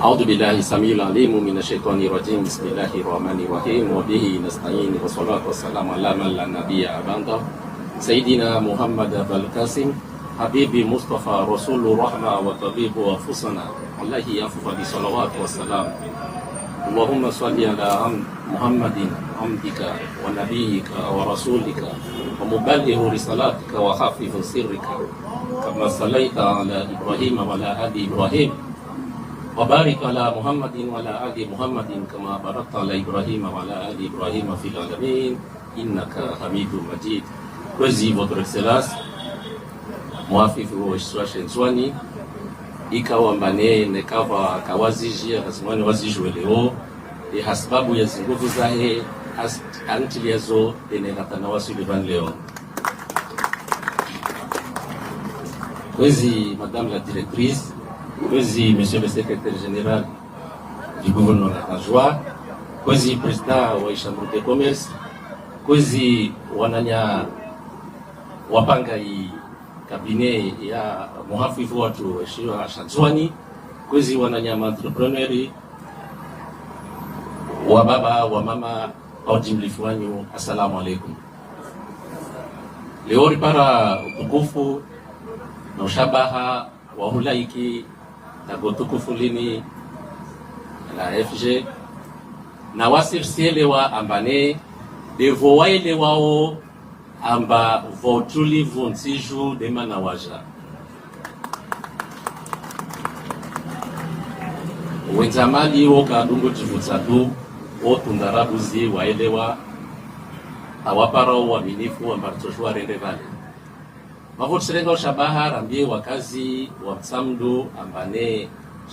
أعوذ بالله السميع العليم من الشيطان الرجيم بسم الله الرحمن الرحيم وبه نستعين والصلاة والسلام على من لا نبي بعده سيدنا محمد القاسم حبيبي مصطفى رسول الرحمة وطبيب أنفسنا عليه أفضل الصلوات والسلام اللهم صل على محمد عبدك ونبيك ورسولك ومبلغ رسالتك وحافظ سرك كما صليت على إبراهيم وعلى آل إبراهيم وبارك على محمد وعلى آل محمد كما باركت على إبراهيم وعلى آل إبراهيم في العالمين إنك حميد مجيد. Kwezi votre excellence mwafifu wa Shenzwani ikawa mbane nekawa kawazijia kazimwani wazijwe leo hasbabu ya zinguvu zahe antili yazo enekatana wasulivan leo. Kwezi madame la directrice, kwezi monsieur le secrétaire général du gouvernement adjoint, kwezi président wa chambre de commerce, kwezi wananya wapanga hii kabine ya muhafifu watu wa Shenzwani, kwezi wananyama entrepreneur wa baba wa mama au jimlifu wanyu, assalamu alaikum. Leo ripara utukufu na ushabaha wa hulaiki tagotukufu lini la FG na wasirsiele wa ambane devo waile wao amba votuli vunsiju demana waja wenzamali woka dungo jivutsatu otundarabuzi waelewa awapara uaminifu ambaritoshwa rende vale mavotsirenga ushabaha rambie wakazi wa msamdu ambane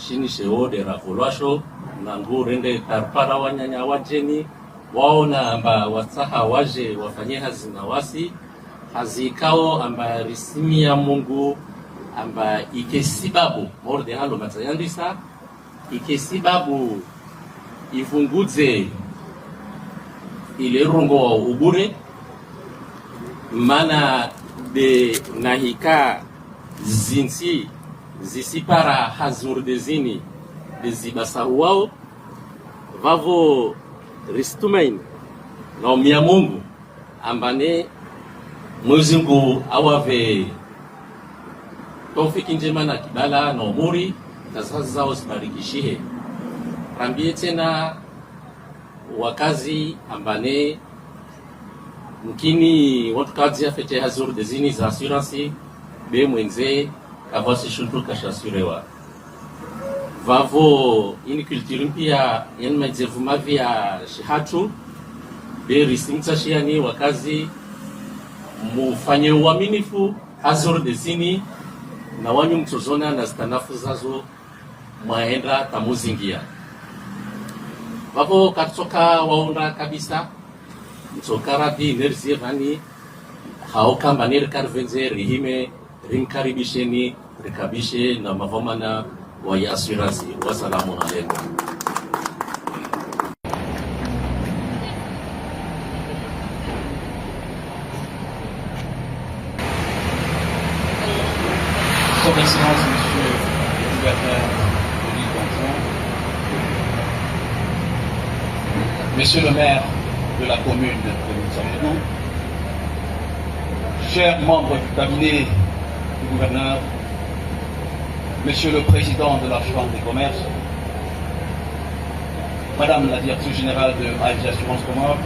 shini sheode ravolwasho na ngu rende tarpara wanyanya wajeni waona amba wasaha waje wafanye hazi na wasi hazikao amba risimi ya Mungu amba ikesibabu morde halo matayandisa ikesibabu ifunguze ile rungo wa ubure mana de nahika zinsi zisipara hazur dezini dezibasahu wao vavo ristumain na umia Mungu ambane Mwenyezi Mungu awave tofiki njema na kibala na umuri na sasa zao zibarikishihe. Rambie tena wakazi ambane mkini watu kazi ya fete hazur dezini za assurance be mwenze kavasi shuntu kashasurewa vavo ini kulturi mpia yani majevu mavia shihatu be risimta shiani wakazi mufanye uaminifu hazur dezini na wanyu mtozona na stanafu zazo mwaenda tamuzingia vavo katoka waunda kabisa mtokara di nerzie vani hauka manir karvenze rihime rinkaribisheni rekabishe na mavomana wa ya assurance. Wassalamu alaikum. Son Excellence, Monsieur le gouverneur de l'île d'Anjouan, Monsieur le maire de la commune de Moutsamedou, chers membres du cabinet du gouverneur, Monsieur le président de la Chambre des commerces, Madame la directrice générale de AFG Assurance Comores,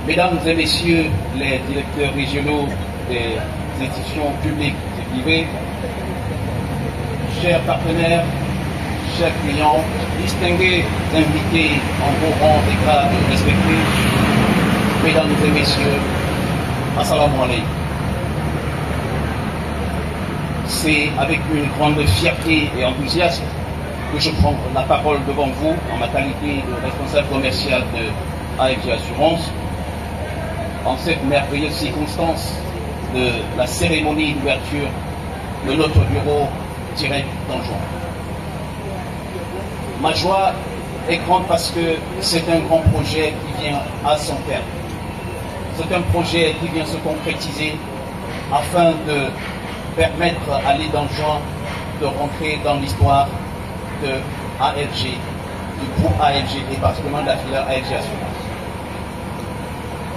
Mesdames et Messieurs les directeurs régionaux des institutions publiques et privées, chers partenaires, chers clients, distingués invités en vos rangs et grades respectés, Mesdames et Messieurs, assalamu alaikum. C'est avec une grande fierté et enthousiasme que je prends la parole devant vous en ma qualité de responsable commercial de AFG Assurance en cette merveilleuse circonstance de la cérémonie d'ouverture de notre bureau direct d'Anjouan. Ma joie est grande parce que c'est un grand projet qui vient à son terme. C'est un projet qui vient se concrétiser afin de permettre à l'île d'Anjouan de rentrer dans l'histoire de AFG, du groupe AFG et particulièrement de la filière AFG Assurance.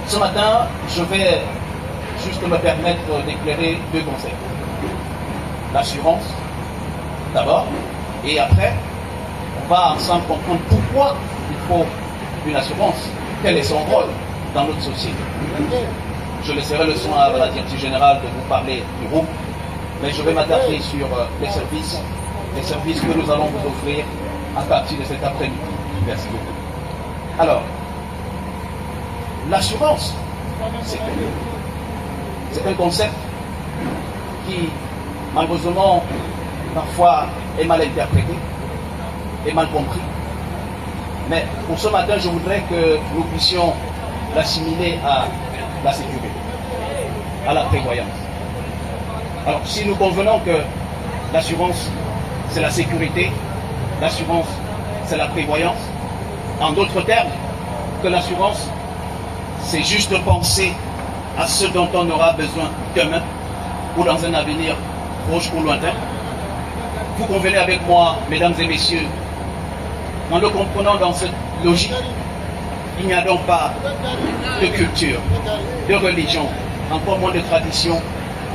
Ce matin, je vais juste me permettre d'éclairer deux concepts. L'assurance, d'abord, et après, on va ensemble comprendre pourquoi il faut une assurance, quel est son rôle dans notre société. Je laisserai le soin à la directrice générale de vous parler du groupe, mais je vais m'attarder sur les services que nous allons vous offrir à partir de cet après-midi. Merci beaucoup. Alors, l'assurance, c'est un concept qui, malheureusement, parfois est mal interprété, est mal compris. Mais pour ce matin, je voudrais que nous puissions l'assimiler à la sécurité, à la prévoyance. Alors, si nous convenons que l'assurance, c'est la sécurité, l'assurance, c'est la prévoyance, en d'autres termes, que l'assurance, c'est juste penser à ce dont on aura besoin demain ou dans un avenir proche ou lointain. Vous convenez avec moi, mesdames et messieurs, en le comprenant dans cette logique, il n'y a donc pas de culture, de religion, encore moins de tradition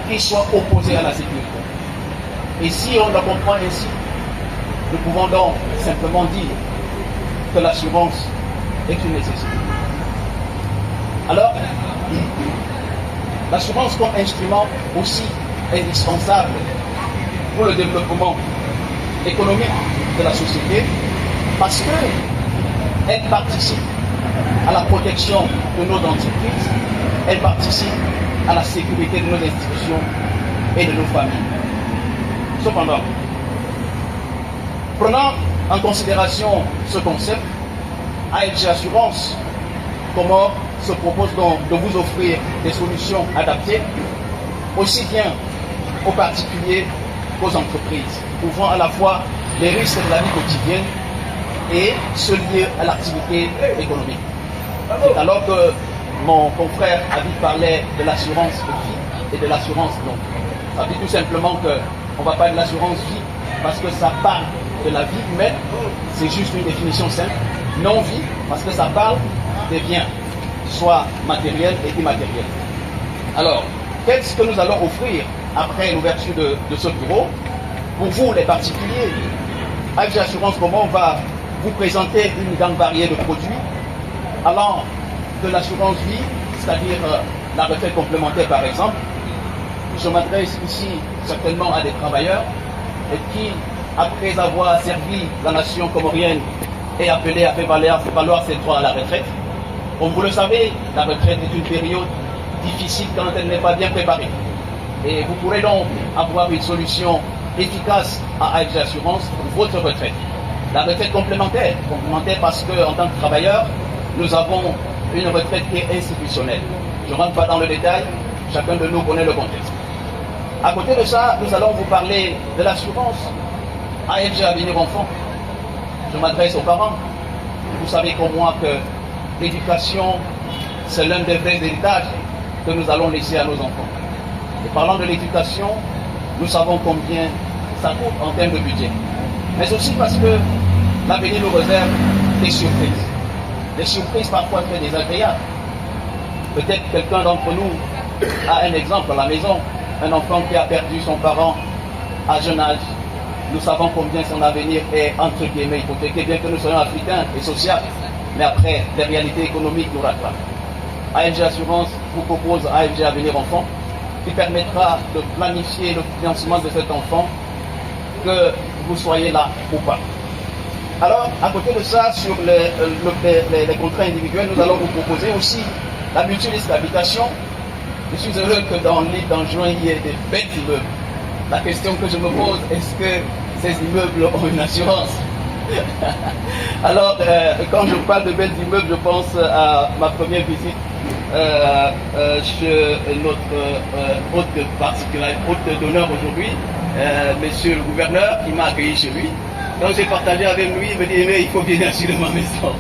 qui soit opposée à la sécurité. Et si on le comprend ainsi, nous pouvons donc simplement dire que l'assurance est une nécessité. Alors, l'assurance comme instrument aussi indispensable pour le développement économique de la société, parce qu'elle participe à la protection de nos entreprises, elle participe à la sécurité de nos institutions et de nos familles. Cependant, prenant en considération ce concept, AFG Assurance Comores se propose donc de vous offrir des solutions adaptées, aussi bien aux particuliers qu'aux entreprises, couvrant à la fois les risques de la vie quotidienne et ceux liés à l'activité économique. Et alors que mon confrère Habib parlait de l'assurance vie et de l'assurance non, ça dit tout simplement qu'on ne va pas de l'assurance vie parce que ça parle de la vie humaine, c'est juste une définition simple. Non vie parce que ça parle des biens, soit matériels et immatériels. Alors, qu'est-ce que nous allons offrir après l'ouverture de ce bureau? Pour vous, les particuliers, AFG Assurance Comores va vous présenter une gamme variée de produits allant de l'assurance vie, c'est-à-dire la retraite complémentaire par exemple. Je m'adresse ici certainement à des travailleurs qui, après avoir servi la nation comorienne, est appelé à faire valoir ses droits à la retraite. Comme vous le savez, la retraite est une période difficile quand elle n'est pas bien préparée. Et vous pourrez donc avoir une solution efficace à AFG Assurance pour votre retraite. La retraite complémentaire parce qu'en tant que travailleur, nous avons une retraite qui est institutionnelle. Je ne rentre pas dans le détail, chacun de nous connaît le contexte. À côté de ça, nous allons vous parler de l'assurance AFG Avenir Enfant. Je m'adresse aux parents. Vous savez comme moi que l'éducation, c'est l'un des vrais héritages que nous allons laisser à nos enfants. Et parlant de l'éducation, nous savons combien ça coûte en termes de budget. Mais aussi parce que l'avenir nous réserve des surprises. Des surprises parfois très désagréables. Peut-être quelqu'un d'entre nous a un exemple à la maison, un enfant qui a perdu son parent à jeune âge. Nous savons combien son avenir est entre guillemets hypothéqué, bien que nous soyons africains et sociaux. Mais après, les réalités économiques nous rattrapent. AFG Assurance vous propose AFG Avenir Enfant, qui permettra de planifier le financement de cet enfant, que vous soyez là ou pas. Alors, à côté de ça, sur les contrats individuels, nous allons vous proposer aussi la multirisque habitation. Je suis heureux que dans l'île d'Anjouan, il y ait des belles immeubles. La question que je me pose, est-ce que ces immeubles ont une assurance? Alors, quand je parle de belles immeubles, je pense à ma première visite chez notre hôte d'honneur aujourd'hui, monsieur le gouverneur, qui m'a accueilli chez lui. Donc j'ai partagé avec lui, il me dit, mais il faut venir sur ma maison.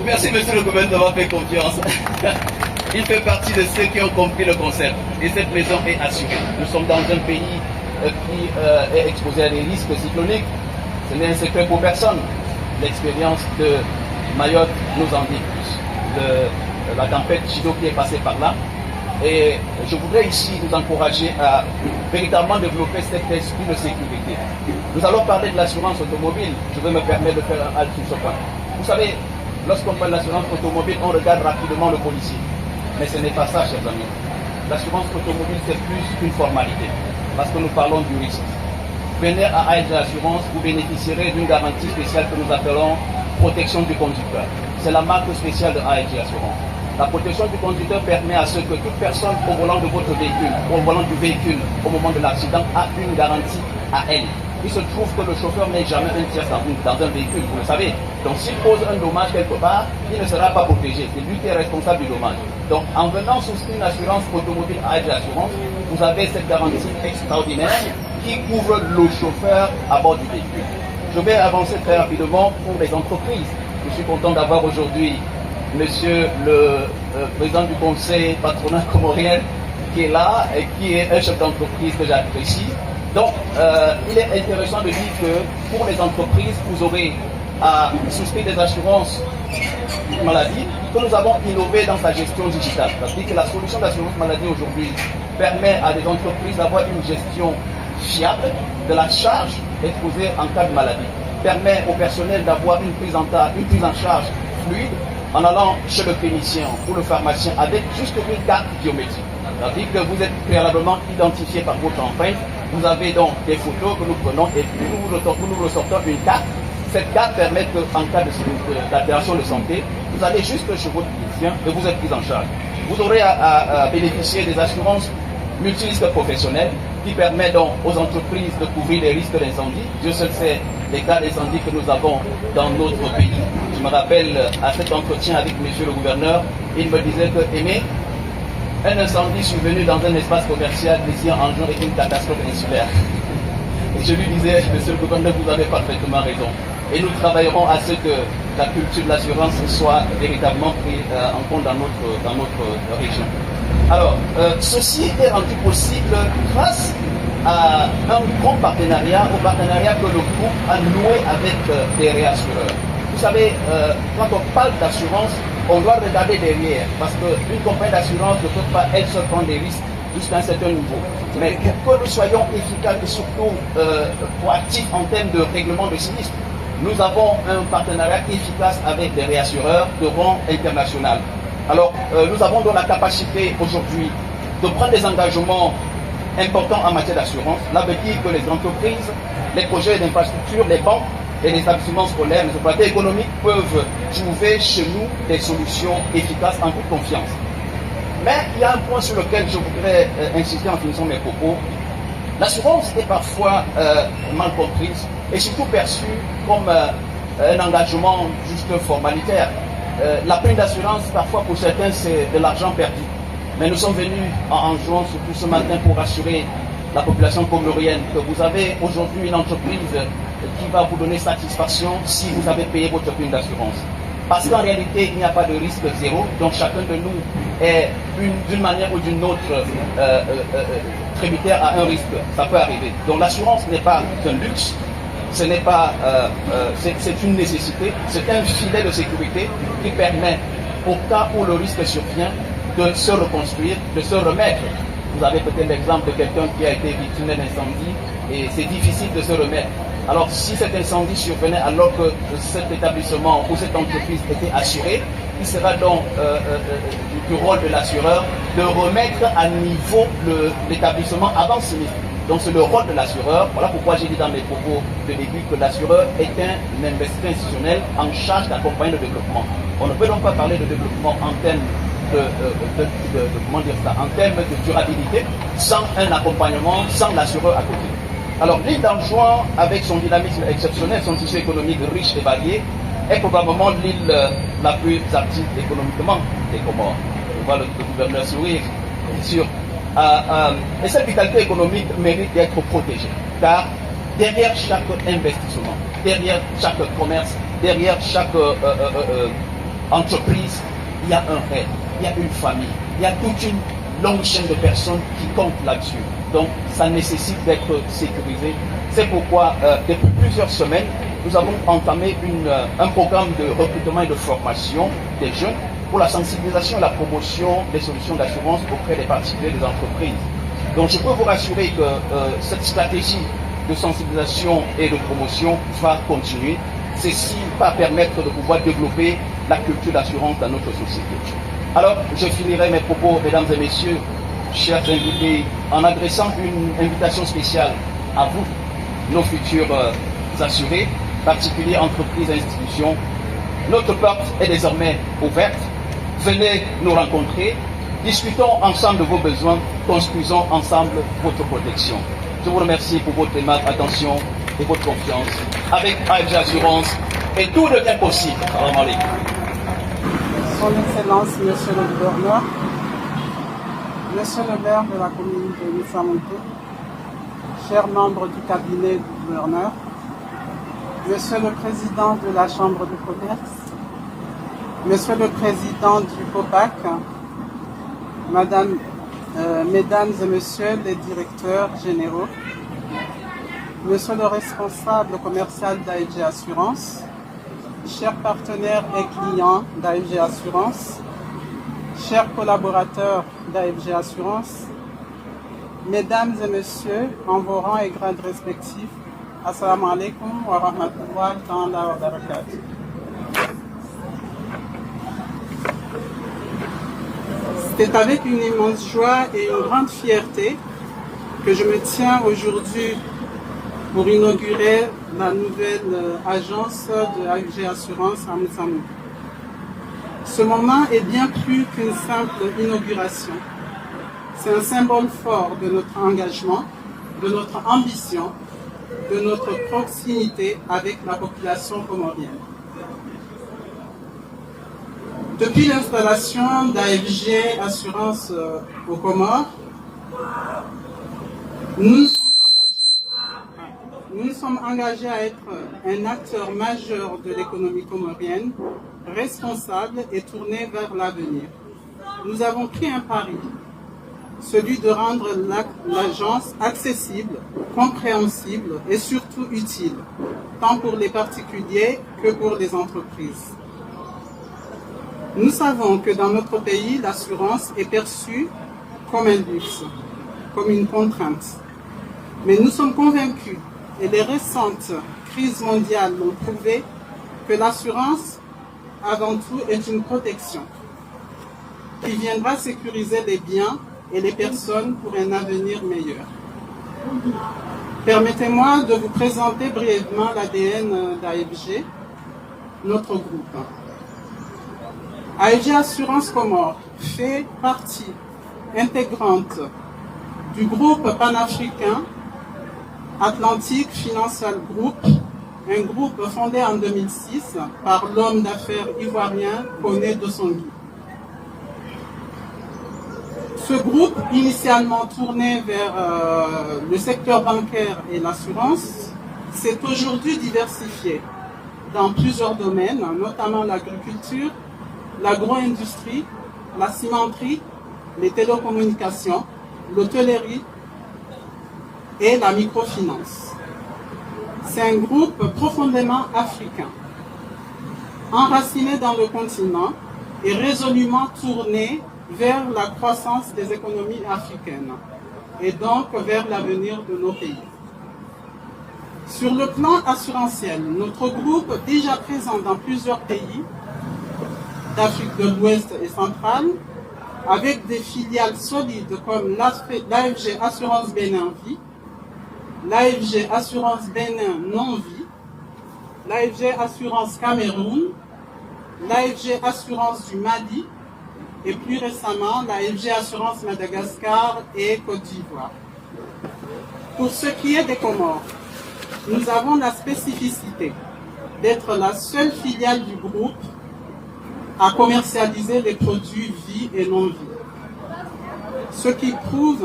Merci monsieur le gouverneur d'avoir fait confiance. Il fait partie de ceux qui ont compris le concept. Et cette maison est assurée. Nous sommes dans un pays qui est exposé à des risques cycloniques. Ce n'est un secret pour personne. L'expérience de Mayotte nous en dit plus. La tempête Chido qui est passée par là. Et je voudrais ici vous encourager à véritablement développer cet esprit de sécurité. Nous allons parler de l'assurance automobile. Je vais me permettre de faire un halt sur ce point. Vous savez, lorsqu'on parle d'assurance automobile, on regarde rapidement le policier. Mais ce n'est pas ça, chers amis. L'assurance automobile, c'est plus qu'une formalité. Parce que nous parlons du risque. Venez à AEG Assurance, vous bénéficierez d'une garantie spéciale que nous appelons protection du conducteur. C'est la marque spéciale de AEG Assurance. La protection du conducteur permet à ce que toute personne au volant de votre véhicule, au volant du véhicule, au moment de l'accident, a une garantie à elle. Il se trouve que le chauffeur n'est jamais un tiers dans un véhicule, vous le savez. Donc s'il cause un dommage quelque part, il ne sera pas protégé. C'est lui qui est responsable du dommage. Donc en venant souscrire une assurance automobile AEG Assurance, vous avez cette garantie extraordinaire qui couvre le chauffeur à bord du véhicule. Je vais avancer très rapidement pour les entreprises. Je suis content d'avoir aujourd'hui Monsieur le président du conseil patronal comorien qui est là et qui est un chef d'entreprise que j'apprécie. Donc, il est intéressant de dire que pour les entreprises, vous aurez à souscrire des assurances maladie que nous avons innové dans sa gestion digitale. C'est-à-dire que la solution d'assurance maladie aujourd'hui permet à des entreprises d'avoir une gestion fiable de la charge exposée en cas de maladie. Permet au personnel d'avoir une prise en charge fluide en allant chez le clinicien ou le pharmacien avec juste une carte biométrique. C'est-à-dire que vous êtes préalablement identifié par votre empreinte. Vous avez donc des photos que nous prenons et puis nous vous ressortons une carte. Cette carte permet qu'en cas d'altération de santé, vous allez juste chez votre clinicien et vous êtes pris en charge. Vous aurez à bénéficier des assurances multirisques professionnelles qui permettent donc aux entreprises de couvrir les risques d'incendie. Dieu seul sait les cas d'incendie que nous avons dans notre pays. Je me rappelle à cet entretien avec monsieur le gouverneur, il me disait que Aimé, un incendie survenu dans un espace commercial ici en juin est une catastrophe insulaire. Et je lui disais, monsieur le gouverneur, vous avez parfaitement raison. Et nous travaillerons à ce que la culture de l'assurance soit véritablement prise en compte dans notre région. Alors, ceci est rendu possible grâce à un grand partenariat, au partenariat que le groupe a noué avec des réassureurs. Vous savez, quand on parle d'assurance, on doit regarder derrière, parce qu'une compagnie d'assurance ne peut pas elle seule prendre des risques jusqu'à un certain niveau. Mais pour que nous soyons efficaces et surtout proactifs en termes de règlement de sinistre, nous avons un partenariat efficace avec des réassureurs de rang international. Alors, nous avons donc la capacité aujourd'hui de prendre des engagements importants en matière d'assurance. Là veut dire que les entreprises, les projets d'infrastructure, les banques et les établissements scolaires, les opérateurs économiques peuvent trouver chez nous des solutions efficaces en toute confiance. Mais il y a un point sur lequel je voudrais insister en finissant mes propos. L'assurance est parfois mal comprise et surtout perçue comme un engagement juste formalitaire. La prime d'assurance, parfois pour certains, c'est de l'argent perdu. Mais nous sommes venus en juin, surtout ce matin, pour rassurer la population comorienne que vous avez aujourd'hui une entreprise qui va vous donner satisfaction si vous avez payé votre prime d'assurance. Parce qu'en réalité, il n'y a pas de risque zéro, donc chacun de nous est d'une manière ou d'une autre tributaire à un risque. Ça peut arriver. Donc l'assurance n'est pas un luxe, ce n'est pas, c'est une nécessité, c'est un filet de sécurité qui permet, au cas où le risque survient, de se reconstruire, de se remettre. Vous avez peut-être l'exemple de quelqu'un qui a été victime d'un incendie et c'est difficile de se remettre. Alors si cet incendie survenait alors que cet établissement ou cette entreprise était assurée, il sera donc du rôle de l'assureur de remettre à niveau l'établissement avant sinistre. Donc c'est le rôle de l'assureur. Voilà pourquoi j'ai dit dans mes propos de début que l'assureur est un investisseur institutionnel en charge d'accompagner le développement. On ne peut donc pas parler de développement en termes comment dire ça, en termes de durabilité sans un accompagnement, sans l'assureur à côté. Alors l'île d'Anjouan, avec son dynamisme exceptionnel, son tissu économique riche et varié, est probablement l'île la plus active économiquement des Comores. On voit le gouverneur sourire, bien sûr. Et cette vitalité économique mérite d'être protégée, car derrière chaque investissement, derrière chaque commerce, derrière chaque entreprise, il y a un rêve, il y a une famille, il y a toute une longue chaîne de personnes qui comptent là-dessus. donc ça nécessite d'être sécurisé. C'est pourquoi, depuis plusieurs semaines, nous avons entamé un programme de recrutement et de formation des jeunes pour la sensibilisation et la promotion des solutions d'assurance auprès des particuliers et des entreprises. Donc je peux vous rassurer que cette stratégie de sensibilisation et de promotion va continuer. Ceci va permettre de pouvoir développer la culture d'assurance dans notre société. Alors, je finirai mes propos, mesdames et messieurs, chers invités, en adressant une invitation spéciale à vous, nos futurs assurés, particuliers, entreprises, institutions. Notre porte est désormais ouverte. Venez nous rencontrer, discutons ensemble de vos besoins, construisons ensemble votre protection. Je vous remercie pour votre aimable attention et votre confiance. Avec AFG Assurance, et tout devient possible. Salam alaikum. Son Excellence, Monsieur le Gouverneur, Monsieur le maire de la commune de Missamontou, chers membres du cabinet du gouverneur, Monsieur le Président de la Chambre de commerce, Monsieur le Président du COPAC, Mesdames et Messieurs les directeurs généraux, Monsieur le responsable commercial d'AFG Assurance, chers partenaires et clients d'AFG Assurance, chers collaborateurs d'AFG Assurance, Mesdames et Messieurs, en vos rangs et grades respectifs, Assalamu alaikum wa rahmatullahi ta'ala wa barakatuh. C'est avec une immense joie et une grande fierté que je me tiens aujourd'hui pour inaugurer la nouvelle agence de AFG Assurance à Missamontou. Ce moment est bien plus qu'une simple inauguration. C'est un symbole fort de notre engagement, de notre ambition, de notre proximité avec la population comorienne. Depuis l'installation d'AFG Assurance aux Comores, nous nous sommes engagés à être un acteur majeur de l'économie comorienne, responsable et tourné vers l'avenir. Nous avons pris un pari, celui de rendre l'agence accessible, compréhensible et surtout utile, tant pour les particuliers que pour les entreprises. Nous savons que dans notre pays, l'assurance est perçue comme un luxe, comme une contrainte. Mais nous sommes convaincus, et les récentes crises mondiales l'ont prouvé, que l'assurance, avant tout, est une protection qui viendra sécuriser les biens et les personnes pour un avenir meilleur. Permettez-moi de vous présenter brièvement l'ADN d'AFG, notre groupe. AFG Assurance Comores fait partie intégrante du groupe panafricain Atlantic Financial Group, un groupe fondé en 2006 par l'homme d'affaires ivoirien Koné Dosongui. Ce groupe, initialement tourné vers le secteur bancaire et l'assurance, s'est aujourd'hui diversifié dans plusieurs domaines, notamment l'agriculture, l'agro-industrie, la cimenterie, les télécommunications, l'hôtellerie et la microfinance. C'est un groupe profondément africain, enraciné dans le continent et résolument tourné vers la croissance des économies africaines et donc vers l'avenir de nos pays. Sur le plan assurantiel, notre groupe, déjà présent dans plusieurs pays d'Afrique de l'Ouest et centrale, avec des filiales solides comme l'AFG Assurance Bénin Vie, l'AFG Assurance Bénin Non-Vie, l'AFG Assurance Cameroun, l'AFG Assurance du Mali et plus récemment l'AFG Assurance Madagascar et Côte d'Ivoire. Pour ce qui est des Comores, nous avons la spécificité d'être la seule filiale du groupe à commercialiser les produits vie et non-vie, ce qui prouve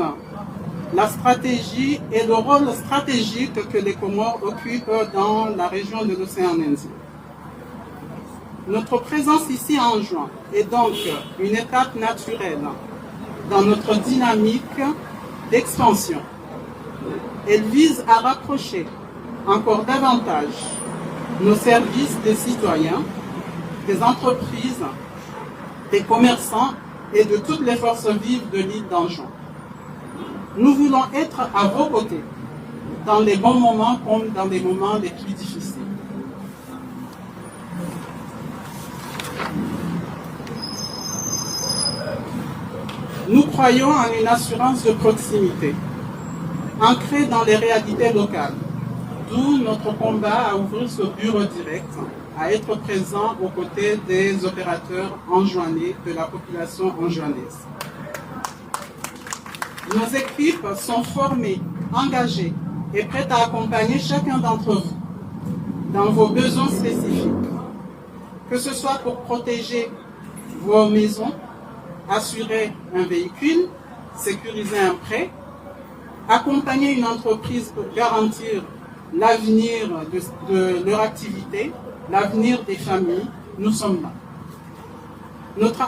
la stratégie et le rôle stratégique que les Comores occupent dans la région de l'océan Indien. Notre présence ici en juin est donc une étape naturelle dans notre dynamique d'expansion Elle vise à rapprocher encore davantage nos services des citoyens, des entreprises, des commerçants et de toutes les forces vives de l'île d'Anjouan. Nous voulons être à vos côtés, dans les bons moments comme dans les moments les plus difficiles. Nous croyons en une assurance de proximité, ancrée dans les réalités locales, d'où notre combat à ouvrir ce bureau direct, à être présent aux côtés des opérateurs anjouanais, de la population anjouanaise. Nos équipes sont formées, engagées et prêtes à accompagner chacun d'entre vous dans vos besoins spécifiques, que ce soit pour protéger vos maisons, assurer un véhicule, sécuriser un prêt, accompagner une entreprise pour garantir l'avenir de leur activité, l'avenir des familles, nous sommes là. Notre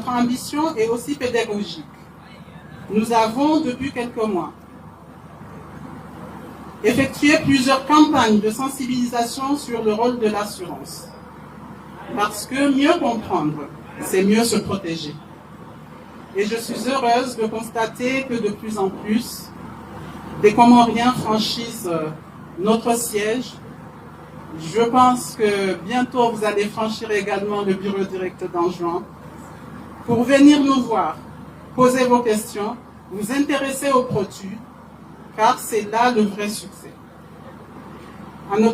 ambition est aussi pédagogique. Nous avons, depuis quelques mois, effectué plusieurs campagnes de sensibilisation sur le rôle de l'assurance. Parce que mieux comprendre, c'est mieux se protéger. Et je suis heureuse de constater que de plus en plus, des Comoriens franchissent notre siège. Je pense que bientôt vous allez franchir également le bureau direct d'Anjouan pour venir nous voir, poser vos questions, vous intéresser aux produits, car c'est là le vrai succès. À nos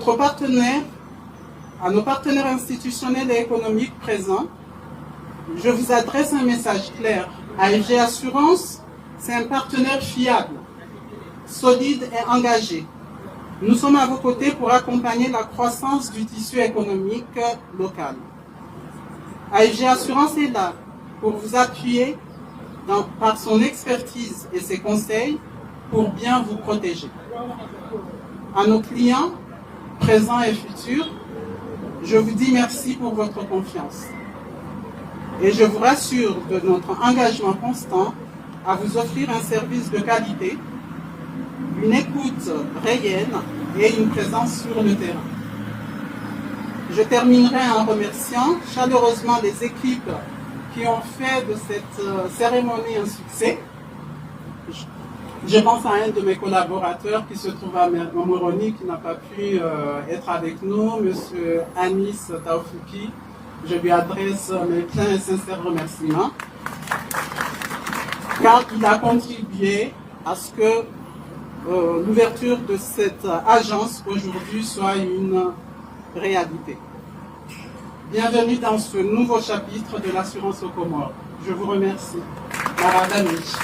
partenaires institutionnels et économiques présents, je vous adresse un message clair. AFG Assurance, c'est un partenaire fiable, solide et engagé. Nous sommes à vos côtés pour accompagner la croissance du tissu économique local. AFG Assurance est là pour vous appuyer par son expertise et ses conseils pour bien vous protéger. À nos clients, présents et futurs, je vous dis merci pour votre confiance. Et je vous rassure de notre engagement constant à vous offrir un service de qualité, une écoute réelle et une présence sur le terrain. Je terminerai en remerciant chaleureusement les équipes qui ont fait de cette cérémonie un succès. Je pense à un de mes collaborateurs qui se trouve à Moroni, qui n'a pas pu être avec nous, M. Anis Taoufouki. Je lui adresse mes pleins et sincères remerciements, car il a contribué à ce que l'ouverture de cette agence aujourd'hui soit une réalité. Bienvenue dans ce nouveau chapitre de l'assurance aux Comores. Je vous remercie. Maradamich.